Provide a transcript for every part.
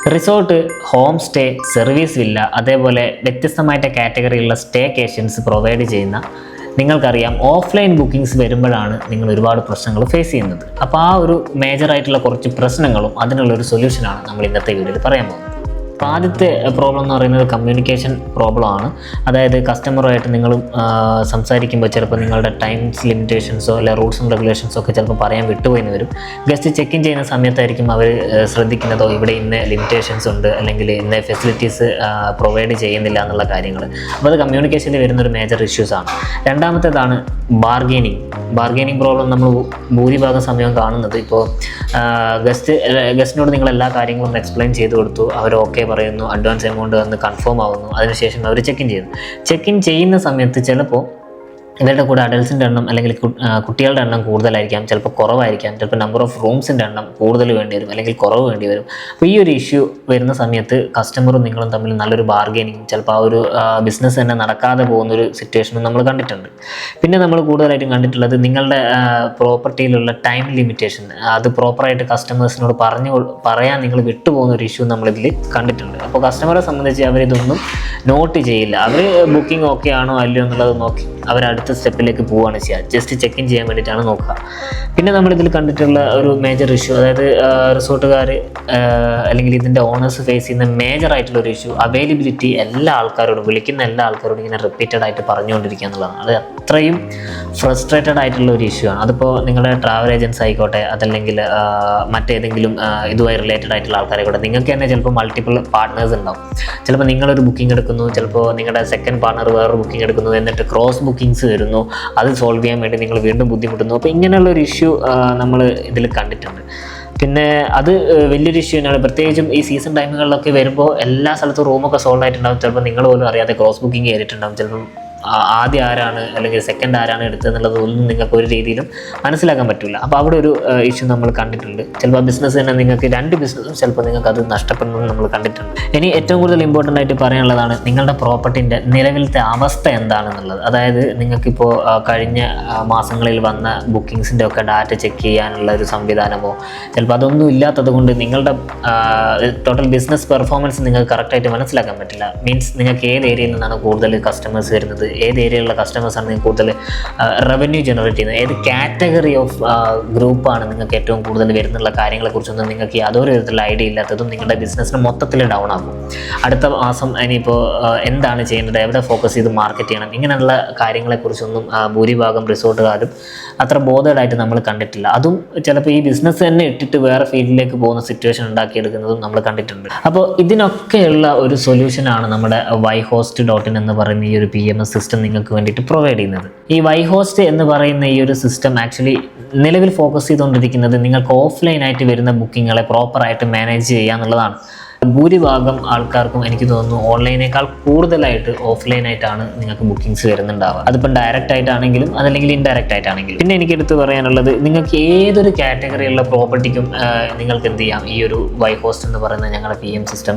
Resort, home stay, service villa, അതേപോലെ വ്യത്യസ്തമായിട്ട് കാറ്റഗറിയിലുള്ള സ്റ്റേക്കേഷൻസ് provide ചെയ്യുന്ന നിങ്ങൾക്കറിയാം ഓഫ്ലൈൻ ബുക്കിംഗ്സ് വരുമ്പോഴാണ് നിങ്ങൾ ഒരുപാട് പ്രശ്നങ്ങൾ ഫേസ് ചെയ്യുന്നത്. അപ്പോൾ ആ ഒരു മേജറായിട്ടുള്ള കുറച്ച് പ്രശ്നങ്ങളും അതിനുള്ളൊരു സൊല്യൂഷനാണ് നമ്മൾ ഇന്നത്തെ വീഡിയോയിൽ പറയാൻ പോകുന്നത്. അപ്പോൾ ആദ്യത്തെ പ്രോബ്ലം എന്ന് പറയുന്നത് കമ്മ്യൂണിക്കേഷൻ പ്രോബ്ലമാണ്. അതായത് കസ്റ്റമറുമായിട്ട് നിങ്ങൾ സംസാരിക്കുമ്പോൾ ചിലപ്പോൾ നിങ്ങളുടെ ടൈംസ് ലിമിറ്റേഷൻസോ അല്ലെ റൂൾസും റെഗുലേഷൻസോ ഒക്കെ ചിലപ്പോൾ പറയാൻ വിട്ടുപോയെന്ന് വരും. ഗസ്റ്റ് ചെക്ക് ഇൻ ചെയ്യുന്ന സമയത്തായിരിക്കും അവർ ശ്രദ്ധിക്കുന്നതോ ഇവിടെ ഇന്ന ലിമിറ്റേഷൻസ് ഉണ്ട് അല്ലെങ്കിൽ ഇന്ന ഫെസിലിറ്റീസ് പ്രൊവൈഡ് ചെയ്യുന്നില്ല എന്നുള്ള കാര്യങ്ങൾ. അപ്പോൾ അത് കമ്മ്യൂണിക്കേഷനിൽ വരുന്നൊരു മേജർ ഇഷ്യൂസാണ്. രണ്ടാമത്തേതാണ് ബാർഗെയിനിങ് പ്രോബ്ലം. നമ്മൾ ഭൂരിഭാഗം സമയം കാണുന്നത് ഇപ്പോൾ ഗസ്റ്റിനോട് നിങ്ങൾ എല്ലാ കാര്യങ്ങളും എക്സ്പ്ലെയിൻ ചെയ്ത് കൊടുത്തു, അവർ ഓക്കെ പറയുന്നു, അഡ്വാൻസ് എമൗണ്ട് വന്ന് കൺഫേം ആവുന്നു, അതിനുശേഷം അവർ ചെക്ക് ഇൻ ചെയ്യുന്ന സമയത്ത് ചിലപ്പോൾ ഇവരുടെ കൂടെ അഡൽസിൻ്റെ എണ്ണം അല്ലെങ്കിൽ കുട്ടികളുടെ എണ്ണം കൂടുതലായിരിക്കാം, ചിലപ്പോൾ കുറവായിരിക്കാം, ചിലപ്പോൾ നമ്പർ ഓഫ് റൂംസിൻ്റെ എണ്ണം കൂടുതൽ വേണ്ടി വരും അല്ലെങ്കിൽ കുറവ് വേണ്ടി വരും. അപ്പോൾ ഈ ഒരു ഇഷ്യൂ വരുന്ന സമയത്ത് കസ്റ്റമറും നിങ്ങളും തമ്മിൽ നല്ലൊരു ബാർഗെയിനിങ്, ചിലപ്പോൾ ആ ഒരു ബിസിനസ് തന്നെ നടക്കാതെ പോകുന്നൊരു സിറ്റുവേഷനും നമ്മൾ കണ്ടിട്ടുണ്ട്. പിന്നെ നമ്മൾ കൂടുതലായിട്ടും കണ്ടിട്ടുള്ളത് നിങ്ങളുടെ പ്രോപ്പർട്ടിയിലുള്ള ടൈം ലിമിറ്റേഷൻ, അത് പ്രോപ്പറായിട്ട് കസ്റ്റമേഴ്സിനോട് പറയാൻ നിങ്ങൾ വിട്ടുപോകുന്ന ഒരു ഇഷ്യൂ നമ്മളിതിൽ കണ്ടിട്ടുണ്ട്. അപ്പോൾ കസ്റ്റമറെ സംബന്ധിച്ച് അവരിതൊന്നും നോട്ട് ചെയ്യില്ല. അവർ ബുക്കിംഗ് ഓക്കെ ആണോ അല്ലയോ എന്നുള്ളത് നോക്കി അവരടുത്ത സ്റ്റെപ്പിലേക്ക് പോവുകയാണ് ചെയ്യുക. ജസ്റ്റ് ചെക്ക് ഇൻ ചെയ്യാൻ വേണ്ടിയിട്ടാണ് നോക്കുക. പിന്നെ നമ്മളിതിൽ കണ്ടിട്ടുള്ള ഒരു മേജർ ഇഷ്യൂ, അതായത് റിസോർട്ടുകാർ അല്ലെങ്കിൽ ഇതിൻ്റെ ഓണേഴ്സ് ഫേസ് ചെയ്യുന്ന മേജർ ആയിട്ടുള്ള ഒരു ഇഷ്യൂ, അവൈലബിലിറ്റി എല്ലാ ആൾക്കാരോടും, വിളിക്കുന്ന എല്ലാ ആൾക്കാരോടും ഇങ്ങനെ റിപ്പീറ്റഡ് ആയിട്ട് പറഞ്ഞുകൊണ്ടിരിക്കുക എന്നുള്ളതാണ്. അത് അത്രയും ഫ്രസ്ട്രേറ്റഡ് ആയിട്ടുള്ള ഒരു ഇഷ്യൂ ആണ്. അതിപ്പോൾ നിങ്ങളുടെ ട്രാവൽ ഏജൻസി ആയിക്കോട്ടെ, അതല്ലെങ്കിൽ മറ്റേതെങ്കിലും ഇതുമായി റിലേറ്റഡ് ആയിട്ടുള്ള ആൾക്കാരായിക്കോട്ടെ, നിങ്ങൾക്ക് തന്നെ ചിലപ്പോൾ മൾട്ടിപ്പിൾ പാർട്ട്നേഴ്സ് ഉണ്ടാവും. ചിലപ്പോൾ നിങ്ങളൊരു ബുക്കിംഗ് എടുക്കുന്നു, ചിലപ്പോൾ നിങ്ങളുടെ സെക്കൻഡ് പാർട്ണർ വേറൊരു ബുക്കിംഗ് എടുക്കുന്നു, എന്നിട്ട് ക്രോസ് ബുക്കിങ്സ് വരുന്നു, അത് സോൾവ് ചെയ്യാൻ വേണ്ടി നിങ്ങൾ വീണ്ടും ബുദ്ധിമുട്ടുന്നു. അപ്പോൾ ഇങ്ങനെയുള്ളൊരു ഇഷ്യൂ നമ്മൾ ഇതിൽ കണ്ടിട്ടുണ്ട്. പിന്നെ അത് വലിയൊരു ഇഷ്യൂ തന്നെയാണ്. പ്രത്യേകിച്ചും ഈ സീസൺ ടൈമുകളിലൊക്കെ വരുമ്പോൾ എല്ലാ സ്ഥലത്തും റൂമൊക്കെ സോൾഡ് ആയിട്ടുണ്ടാകും. ചിലപ്പോൾ നിങ്ങൾ പോലും അറിയാതെ ക്രോസ് ബുക്കിംഗ് കയറിയിട്ടുണ്ടാകും. ചിലപ്പം ആദ്യം ആരാണ് അല്ലെങ്കിൽ സെക്കൻഡ് ആരാണ് എടുത്തതെന്നുള്ളതൊന്നും നിങ്ങൾക്ക് ഒരു രീതിയിലും മനസ്സിലാക്കാൻ പറ്റില്ല. അപ്പോൾ അവിടെ ഒരു ഇഷ്യൂ നമ്മൾ കണ്ടിട്ടുണ്ട്. ചിലപ്പോൾ ബിസിനസ് തന്നെ നിങ്ങൾക്ക് രണ്ട് ബിസിനസ്സും ചിലപ്പോൾ നിങ്ങൾക്ക് അത് നഷ്ടപ്പെടുന്നത് നമ്മൾ കണ്ടിട്ടുണ്ട്. ഇനി ഏറ്റവും കൂടുതൽ ഇമ്പോർട്ടൻ്റ് ആയിട്ട് പറയാനുള്ളതാണ് നിങ്ങളുടെ പ്രോപ്പർട്ടിൻ്റെ നിലവിലത്തെ അവസ്ഥ എന്താണെന്നുള്ളത്. അതായത് നിങ്ങൾക്കിപ്പോൾ കഴിഞ്ഞ മാസങ്ങളിൽ വന്ന ബുക്കിങ്സിൻ്റെ ഒക്കെ ഡാറ്റ ചെക്ക് ചെയ്യാനുള്ള ഒരു സംവിധാനമോ ചിലപ്പോൾ അതൊന്നും ഇല്ലാത്തത് കൊണ്ട് നിങ്ങളുടെ ടോട്ടൽ ബിസിനസ് പെർഫോമൻസ് നിങ്ങൾക്ക് കറക്റ്റായിട്ട് മനസ്സിലാക്കാൻ പറ്റില്ല. മീൻസ് നിങ്ങൾക്ക് ഏത് ഏരിയയിൽ നിന്നാണ് കൂടുതൽ കസ്റ്റമേഴ്സ് വരുന്നത്, ഏത് ഏരിയയിലുള്ള കസ്റ്റമേഴ്സാണ് നിങ്ങൾക്ക് കൂടുതൽ റവന്യൂ ജനറേറ്റ് ചെയ്യുന്നത്, ഏത് കാറ്റഗറി ഓഫ് ഗ്രൂപ്പാണ് നിങ്ങൾക്ക് ഏറ്റവും കൂടുതൽ വരുന്നുള്ള കാര്യങ്ങളെക്കുറിച്ചൊന്നും നിങ്ങൾക്ക് യാതൊരു വിധത്തിലുള്ള ഐഡിയ ഇല്ലാത്തതും നിങ്ങളുടെ ബിസിനസ്സിന് മൊത്തത്തിൽ ഡൗൺ ആകും. അടുത്ത മാസം ഇനിയിപ്പോൾ എന്താണ് ചെയ്യേണ്ടത്, എവിടെ ഫോക്കസ് ചെയ്ത് മാർക്കറ്റ് ചെയ്യണം, ഇങ്ങനെയുള്ള കാര്യങ്ങളെക്കുറിച്ചൊന്നും ഭൂരിഭാഗം റിസോർട്ടുകാരും അത്ര ബോധേഡായിട്ട് നമ്മൾ കണ്ടിട്ടില്ല. അതും ചിലപ്പോൾ ഈ ബിസിനസ് തന്നെ ഇട്ടിട്ട് വേറെ ഫീൽഡിലേക്ക് പോകുന്ന സിറ്റുവേഷൻ ഉണ്ടാക്കിയെടുക്കുന്നതും നമ്മൾ കണ്ടിട്ടുണ്ട്. അപ്പോൾ ഇതിനൊക്കെയുള്ള ഒരു സൊല്യൂഷനാണ് നമ്മുടെ yhost.in എന്ന് പറയുന്ന ഈ ഒരു PMS സിസ്റ്റം നിങ്ങൾക്ക് വേണ്ടിയിട്ട് പ്രൊവൈഡ് ചെയ്യുന്നത്. ഈ yhost എന്ന് പറയുന്ന ഈ ഒരു സിസ്റ്റം ആക്ച്വലി നിലവിൽ ഫോക്കസ് ചെയ്തുകൊണ്ടിരിക്കുന്നത് നിങ്ങൾക്ക് ഓഫ്ലൈനായിട്ട് വരുന്ന ബുക്കിങ്ങുകളെ പ്രോപ്പറായിട്ട് മാനേജ് ചെയ്യുക എന്നുള്ളതാണ്. ഭൂരിഭാഗം ആൾക്കാർക്കും എനിക്ക് തോന്നുന്നു ഓൺലൈനേക്കാൾ കൂടുതലായിട്ട് ഓഫ്ലൈനായിട്ടാണ് നിങ്ങൾക്ക് ബുക്കിങ്സ് വരുന്നുണ്ടാവുക. അതിപ്പം ഡയറക്റ്റ് ആയിട്ടാണെങ്കിലും അതല്ലെങ്കിൽ ഇൻഡയറക്റ്റ് ആയിട്ടാണെങ്കിലും. പിന്നെ എനിക്ക് എടുത്ത് പറയാനുള്ളത് നിങ്ങൾക്ക് ഏതൊരു കാറ്റഗറിയുള്ള പ്രോപ്പർട്ടിക്കും നിങ്ങൾക്ക് എന്ത് ചെയ്യാം, ഈ ഒരു yhost എന്ന് പറയുന്ന ഞങ്ങളുടെ PM സിസ്റ്റം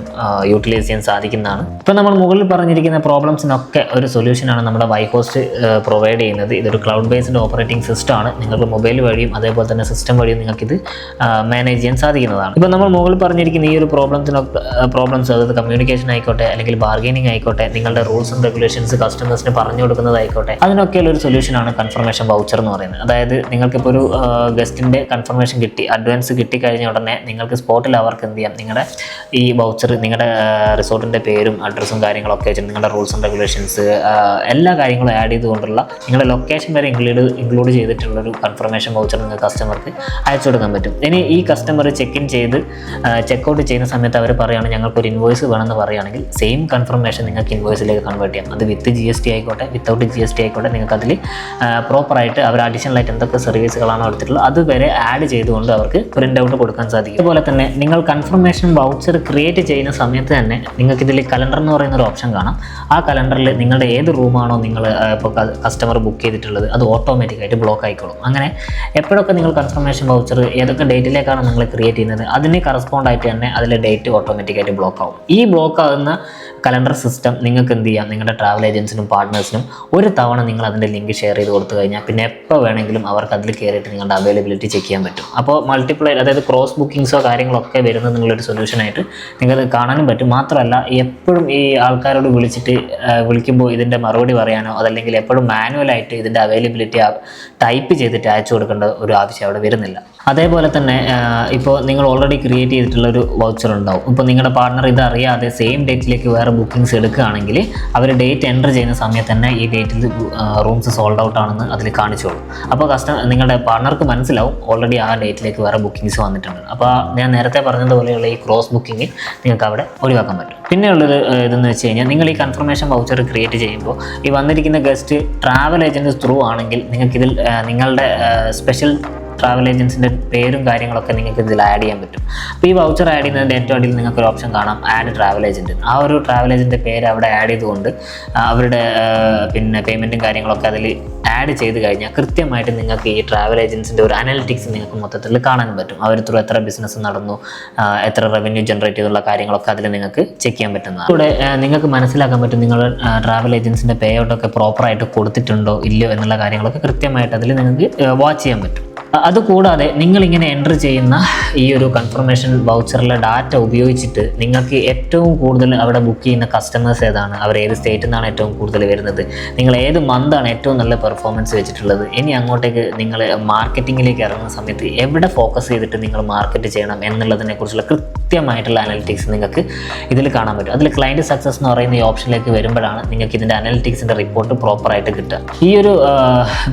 യൂട്ടിലൈസ് ചെയ്യാൻ സാധിക്കുന്നതാണ്. ഇപ്പം നമ്മൾ മുകളിൽ പറഞ്ഞിരിക്കുന്ന പ്രോബ്ലംസിനൊക്കെ ഒരു സൊല്യൂഷനാണ് നമ്മുടെ yhost പ്രൊവൈഡ് ചെയ്യുന്നത്. ഇതൊരു ക്ലൗഡ് ബേസ്ഡ് ഓപ്പറേറ്റിംഗ് സിസ്റ്റമാണ്. നിങ്ങൾക്ക് മൊബൈൽ വഴിയും അതേപോലെ തന്നെ സിസ്റ്റം വഴിയും നിങ്ങൾക്കിത് മാനേജ് ചെയ്യാൻ സാധിക്കുന്നതാണ്. ഇപ്പം നമ്മൾ മുകളിൽ പറഞ്ഞിരിക്കുന്ന ഈ ഒരു പ്രോബ്ലംസ്, അതായത് കമ്മ്യൂണിക്കേഷൻ ആയിക്കോട്ടെ അല്ലെങ്കിൽ ബാർഗെയിനിങ് ആയിക്കോട്ടെ, നിങ്ങളുടെ റൂൾസ് ആൻഡ് റെഗുലേഷൻസ് കസ്റ്റമേഴ്സിന് പറഞ്ഞു കൊടുക്കുന്നതായിക്കോട്ടെ, അതിനൊക്കെയുള്ള ഒരു സൊല്യൂഷനാണ് കൺഫർമേഷൻ വൗച്ചർ എന്ന് പറയുന്നത്. അതായത് നിങ്ങൾക്കിപ്പോൾ ഒരു ഗസ്റ്റിൻ്റെ കൺഫർമേഷൻ കിട്ടി, അഡ്വാൻസ് കിട്ടിക്കഴിഞ്ഞ ഉടനെ നിങ്ങൾക്ക് സ്പോട്ടിൽ അവർക്ക് എന്ത് ചെയ്യാം, നിങ്ങളുടെ ഈ വൗച്ചർ, നിങ്ങളുടെ റിസോർട്ടിൻ്റെ പേരും അഡ്രസ്സും കാര്യങ്ങളൊക്കെ വെച്ചിട്ട് നിങ്ങളുടെ റൂൾസ് ആൻഡ് റെഗുലേഷൻസ് എല്ലാ കാര്യങ്ങളും ആഡ് ചെയ്തുകൊണ്ടുള്ള നിങ്ങളുടെ ലൊക്കേഷൻ വരെ ഇൻക്ലൂഡ് ചെയ്തിട്ടുള്ളൊരു കൺഫർമേഷൻ വൗച്ചർ നിങ്ങൾക്ക് കസ്റ്റമർക്ക് അയച്ചു കൊടുക്കാൻ പറ്റും. ഇനി ഈ കസ്റ്റമർ ചെക്ക് ഇൻ ചെയ്ത് ചെക്കൗട്ട് ചെയ്യുന്ന സമയത്ത് അവർ പറയുകയാണ് ഞങ്ങൾക്കൊരു ഇൻവോയ്സ് വേണമെന്ന് പറയുകയാണെങ്കിൽ സെയിം കൺഫർമേഷൻ നിങ്ങൾക്ക് ഇൻവോയ്സിലേക്ക് കൺവേർട്ട് ചെയ്യാം. അത് വിത്ത് GST ആയിക്കോട്ടെ വിത്തൗട്ട് GST ആയിക്കോട്ടെ, നിങ്ങൾക്ക് അതിൽ പ്രോപ്പറായിട്ട് അവർ അഡീഷണൽ ആയിട്ട് എന്തൊക്കെ സർവീസുകളാണോ എടുത്തിട്ടുള്ളത് അതുവരെ ആഡ് ചെയ്തുകൊണ്ട് അവർക്ക് പ്രിൻ്റ് ഔട്ട് കൊടുക്കാൻ സാധിക്കും. അതുപോലെ തന്നെ നിങ്ങൾ കൺഫർമേഷൻ വൗച്ചർ ക്രിയേറ്റ് ചെയ്യുന്ന സമയത്ത് തന്നെ നിങ്ങൾക്ക് ഇതിൽ കലണ്ടർ എന്ന് പറയുന്ന ഒരു ഓപ്ഷൻ കാണാം. ആ കലണ്ടറിൽ നിങ്ങളുടെ ഏത് റൂമാണോ നിങ്ങൾ ഇപ്പോൾ കസ്റ്റമർ ബുക്ക് ചെയ്തിട്ടുള്ളത് അത് ഓട്ടോമാറ്റിക്കായിട്ട് ബ്ലോക്ക് ആയിക്കോളും. അങ്ങനെ എപ്പോഴൊക്കെ നിങ്ങൾ കൺഫർമേഷൻ വൗച്ചർ ഏതൊക്കെ ഡേറ്റിലേക്കാണ് നിങ്ങൾ ക്രിയേറ്റ് ചെയ്യുന്നത് അതിന് കറസ്പോണ്ട് ആയിട്ട് തന്നെ അതിലെ ഡേറ്റ് ഓട്ടോ ഓട്ടോമാറ്റിക്കായിട്ട് ബ്ലോക്ക് ആവും. ഈ ബ്ലോക്ക് ആകുന്ന കലണ്ടർ സിസ്റ്റം നിങ്ങൾക്ക് എന്ത് ചെയ്യാം, നിങ്ങളുടെ ട്രാവൽ ഏജൻസിനും പാർട്ട്നേഴ്സിനും ഒരു തവണ നിങ്ങൾ അതിൻ്റെ ലിങ്ക് ഷെയർ ചെയ്ത് കൊടുത്തു കഴിഞ്ഞാൽ പിന്നെ എപ്പോൾ വേണമെങ്കിലും അവർക്ക് അതിൽ കയറിയിട്ട് നിങ്ങളുടെ അവൈലബിലിറ്റി ചെക്ക് ചെയ്യാൻ പറ്റും. അപ്പോൾ മൾട്ടിപ്ലൈ, അതായത് ക്രോസ് ബുക്കിങ്സോ കാര്യങ്ങളൊക്കെ വരുന്നത് നിങ്ങളൊരു സൊല്യൂഷനായിട്ട് നിങ്ങൾക്ക് കാണാനും പറ്റും. മാത്രമല്ല എപ്പോഴും ഈ ആൾക്കാരോട് വിളിക്കുമ്പോൾ ഇതിൻ്റെ മറുപടി പറയാനോ അതല്ലെങ്കിൽ എപ്പോഴും മാനുവലായിട്ട് ഇതിൻ്റെ അവൈലബിലിറ്റി ടൈപ്പ് ചെയ്തിട്ട് അയച്ചു കൊടുക്കേണ്ട ഒരു ആവശ്യം അവിടെ വരുന്നില്ല. അതേപോലെ തന്നെ ഇപ്പോൾ നിങ്ങൾ ഓൾറെഡി ക്രിയേറ്റ് ചെയ്തിട്ടുള്ള ഒരു വൗച്ചർ ഉണ്ടാവും. ഇപ്പോൾ നിങ്ങളുടെ പാർട്ണർ ഇതറിയാതെ സെയിം ഡേറ്റിലേക്ക് വേറെ ബുക്കിങ്സ് എടുക്കുകയാണെങ്കിൽ അവർ ഡേറ്റ് എൻ്റർ ചെയ്യുന്ന സമയത്ത് തന്നെ ഈ ഡേറ്റിൽ റൂംസ് സോൾഡ് ഔട്ട് ആണെന്ന് അതിൽ കാണിച്ചോളൂ. അപ്പോൾ നിങ്ങളുടെ പാർട്ണർക്ക് മനസ്സിലാവും ഓൾറെഡി ആ ഡേറ്റിലേക്ക് വേറെ ബുക്കിങ്സ് വന്നിട്ടുണ്ട്. അപ്പോൾ ഞാൻ നേരത്തെ പറഞ്ഞതുപോലെയുള്ള ഈ ക്രോസ് ബുക്കിംഗ് നിങ്ങൾക്ക് അവിടെ ഒഴിവാക്കാൻ പറ്റും. പിന്നെയുള്ളൊരു ഇതെന്ന് വെച്ച് കഴിഞ്ഞാൽ നിങ്ങൾ ഈ കൺഫർമേഷൻ വൗച്ചർ ക്രിയേറ്റ് ചെയ്യുമ്പോൾ ഈ വന്നിരിക്കുന്ന ഗസ്റ്റ് ട്രാവൽ ഏജൻറ്റ് ത്രൂ ആണെങ്കിൽ നിങ്ങൾക്കിതിൽ നിങ്ങളുടെ സ്പെഷ്യൽ ട്രാവൽ ഏജൻസിൻ്റെ പേരും കാര്യങ്ങളൊക്കെ നിങ്ങൾക്ക് ഇതിൽ ആഡ് ചെയ്യാൻ പറ്റും. അപ്പോൾ ഈ വൗച്ചർ ആഡ് ചെയ്യുന്നതിൻ്റെ ഏറ്റവും അടിയിൽ നിങ്ങൾക്കൊരു ഓപ്ഷൻ കാണാം, ആഡ് ട്രാവൽ ഏജൻറ്റ്. ആ ഒരു ട്രാവൽ ഏജൻറ്റിൻ്റെ പേര് അവിടെ ആഡ് ചെയ്തുകൊണ്ട് അവരുടെ പിന്നെ പേയ്മെൻറ്റും കാര്യങ്ങളൊക്കെ അതിൽ ആഡ് ചെയ്ത് കഴിഞ്ഞാൽ കൃത്യമായിട്ട് നിങ്ങൾക്ക് ഈ ട്രാവൽ ഏജൻസിൻ്റെ ഒരു അനലിറ്റിക്സ് നിങ്ങൾക്ക് മൊത്തത്തിൽ കാണാനും പറ്റും. അവർ ത്രൂ എത്ര ബിസിനസ് നടന്നു, എത്ര റവന്യൂ ജനറേറ്റ് ചെയ്തുള്ള കാര്യങ്ങളൊക്കെ അതിൽ നിങ്ങൾക്ക് ചെക്ക് ചെയ്യാൻ പറ്റുന്നതാണ്. ഇവിടെ നിങ്ങൾക്ക് മനസ്സിലാക്കാൻ പറ്റും നിങ്ങൾ ട്രാവൽ ഏജൻസിൻ്റെ പേ ഔട്ടൊക്കെ പ്രോപ്പറായിട്ട് കൊടുത്തിട്ടുണ്ടോ ഇല്ലയോ എന്നുള്ള കാര്യങ്ങളൊക്കെ കൃത്യമായിട്ട് അതിൽ നിങ്ങൾക്ക് വാച്ച് ചെയ്യാൻ പറ്റും. അതുകൂടാതെ നിങ്ങളിങ്ങനെ എൻ്റർ ചെയ്യുന്ന ഈ ഒരു കൺഫർമേഷൻ വൗച്ചറിലെ ഡാറ്റ ഉപയോഗിച്ചിട്ട് നിങ്ങൾക്ക് ഏറ്റവും കൂടുതൽ അവിടെ ബുക്ക് ചെയ്യുന്ന കസ്റ്റമേഴ്സ് ഏതാണ്, അവർ ഏത് സ്റ്റേറ്റിൽ നിന്നാണ് ഏറ്റവും കൂടുതൽ വരുന്നത്, നിങ്ങൾ ഏത് മന്താണ് ഏറ്റവും നല്ല പെർഫോമൻസ് വെച്ചിട്ടുള്ളത്, ഇനി അങ്ങോട്ടേക്ക് നിങ്ങൾ മാർക്കറ്റിങ്ങിലേക്ക് ഇറങ്ങുന്ന സമയത്ത് എവിടെ ഫോക്കസ് ചെയ്തിട്ട് നിങ്ങൾ മാർക്കറ്റ് ചെയ്യണം എന്നുള്ളതിനെക്കുറിച്ചുള്ള കൃത്യമായിട്ടുള്ള അനലിറ്റിക്സ് നിങ്ങൾക്ക് ഇതിൽ കാണാൻ പറ്റും. അതിൽ ക്ലയൻറ്റ് സക്സസ് എന്ന് പറയുന്ന ഈ ഓപ്ഷനിലേക്ക് വരുമ്പോഴാണ് നിങ്ങൾക്ക് ഇതിൻ്റെ അനലിറ്റിക്സിൻ്റെ റിപ്പോർട്ട് പ്രോപ്പറായിട്ട് കിട്ടുക. ഈ ഒരു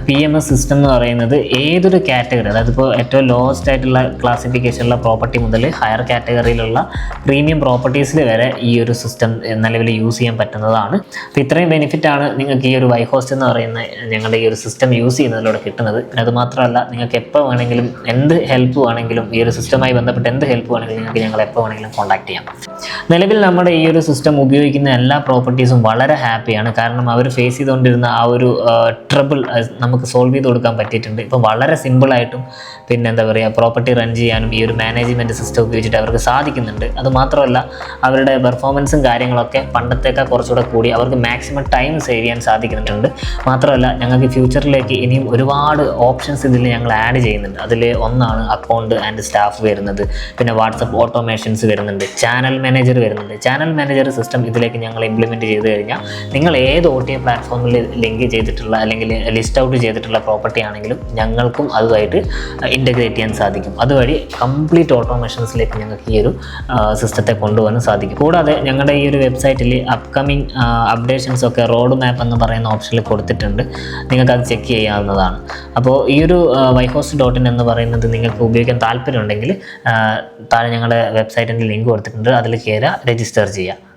PMS സിസ്റ്റം എന്ന് പറയുന്നത് ഏതൊരു കാറ്റഗറി, അതായത് ഇപ്പോൾ ഏറ്റവും ലോവസ്റ്റ് ആയിട്ടുള്ള ക്ലാസിഫിക്കേഷനുള്ള പ്രോപ്പർട്ടി മുതൽ ഹയർ കാറ്റഗറിയിലുള്ള പ്രീമിയം പ്രോപ്പർട്ടീസിൽ വരെ ഈ ഒരു സിസ്റ്റം നിലവിൽ യൂസ് ചെയ്യാൻ പറ്റുന്നതാണ്. അപ്പോൾ ഇത്രയും ബെനിഫിറ്റാണ് നിങ്ങൾക്ക് ഈ ഒരു വൈഹോസ്റ്റ് എന്ന് പറയുന്ന ഞങ്ങളുടെ ഈ ഒരു സിസ്റ്റം യൂസ് ചെയ്യുന്നതിലൂടെ കിട്ടുന്നത്. പിന്നെ അതുമാത്രമല്ല നിങ്ങൾക്ക് എപ്പോൾ വേണമെങ്കിലും എന്ത് ഹെൽപ്പ് വേണമെങ്കിലും ഈ ഒരു സിസ്റ്റമായി ബന്ധപ്പെട്ട് എന്ത് ഹെൽപ്പ് വേണമെങ്കിലും നിങ്ങൾക്ക് ഞങ്ങൾ എപ്പോൾ വേണമെങ്കിലും കോൺടാക്ട് ചെയ്യാം. നിലവിൽ നമ്മുടെ ഈ ഒരു സിസ്റ്റം ഉപയോഗിക്കുന്ന എല്ലാ പ്രോപ്പർട്ടീസും വളരെ ഹാപ്പിയാണ്. കാരണം അവർ ഫേസ് ചെയ്തുകൊണ്ടിരുന്ന ആ ഒരു ട്രബിൾ നമുക്ക് സോൾവ് ചെയ്ത് കൊടുക്കാൻ പറ്റിയിട്ടുണ്ട്. ഇപ്പം വളരെ സിമ്പിളായിട്ടും പിന്നെ എന്താ പറയുക പ്രോപ്പർട്ടി റൺ ചെയ്യാനും ഈ ഒരു മാനേജ്മെൻറ്റ് സിസ്റ്റം ഉപയോഗിച്ചിട്ട് അവർക്ക് സാധിക്കുന്നുണ്ട്. അതുമാത്രമല്ല അവരുടെ പെർഫോമൻസും കാര്യങ്ങളൊക്കെ പണ്ടത്തേക്കാൾ കുറച്ചുകൂടെ കൂടി അവർക്ക് മാക്സിമം ടൈം സേവ് ചെയ്യാൻ സാധിക്കുന്നുണ്ട്. മാത്രമല്ല ഞങ്ങൾക്ക് ഫ്യൂച്ചറിലേക്ക് ഇനിയും ഒരുപാട് ഓപ്ഷൻസ് ഇതിൽ ഞങ്ങൾ ആഡ് ചെയ്യുന്നുണ്ട്. അതിൽ ഒന്നാണ് അക്കൗണ്ട് ആൻഡ് സ്റ്റാഫ് വരുന്നത്, പിന്നെ വാട്സപ്പ് ഓട്ടോമേഷൻസ് വരുന്നുണ്ട്, ചാനൽ മാനേജർ വരുന്നുണ്ട്. ചാനൽ മാനേജർ സിസ്റ്റം ഇതിലേക്ക് ഞങ്ങൾ ഇംപ്ലിമെൻറ്റ് ചെയ്ത് കഴിഞ്ഞാൽ നിങ്ങൾ ഏത് OTA പ്ലാറ്റ്ഫോമിൽ ലിങ്ക് ചെയ്തിട്ടുള്ള അല്ലെങ്കിൽ ലിസ്റ്റ് ഔട്ട് ചെയ്തിട്ടുള്ള പ്രോപ്പർട്ടി ആണെങ്കിലും ഞങ്ങൾക്കും അതുമായിട്ട് ഇൻ്റഗ്രേറ്റ് ചെയ്യാൻ സാധിക്കും. അതുവഴി കംപ്ലീറ്റ് ഓട്ടോമേഷൻസിലേക്ക് ഞങ്ങൾക്ക് ഈ ഒരു സിസ്റ്റത്തെ കൊണ്ടുപോകാൻ സാധിക്കും. കൂടാതെ ഞങ്ങളുടെ ഈ ഒരു വെബ്സൈറ്റിൽ അപ്കമിങ് അപ്ഡേഷൻസ് ഒക്കെ റോഡ് മാപ്പ് എന്ന് പറയുന്ന ഓപ്ഷനിൽ കൊടുത്തിട്ടുണ്ട്. നിങ്ങൾക്കത് ചെക്ക് ചെയ്യാവുന്നതാണ്. അപ്പോൾ ഈ ഒരു wyhost.in എന്ന് പറയുന്നത് നിങ്ങൾക്ക് ഉപയോഗിക്കാൻ താല്പര്യമുണ്ടെങ്കിൽ താഴെ ഞങ്ങളുടെ വെബ്സൈറ്റിൻ്റെ ലിങ്ക് കൊടുത്തിട്ടുണ്ട്, അതിൽ കയറുക, രജിസ്റ്റർ ചെയ്യുക.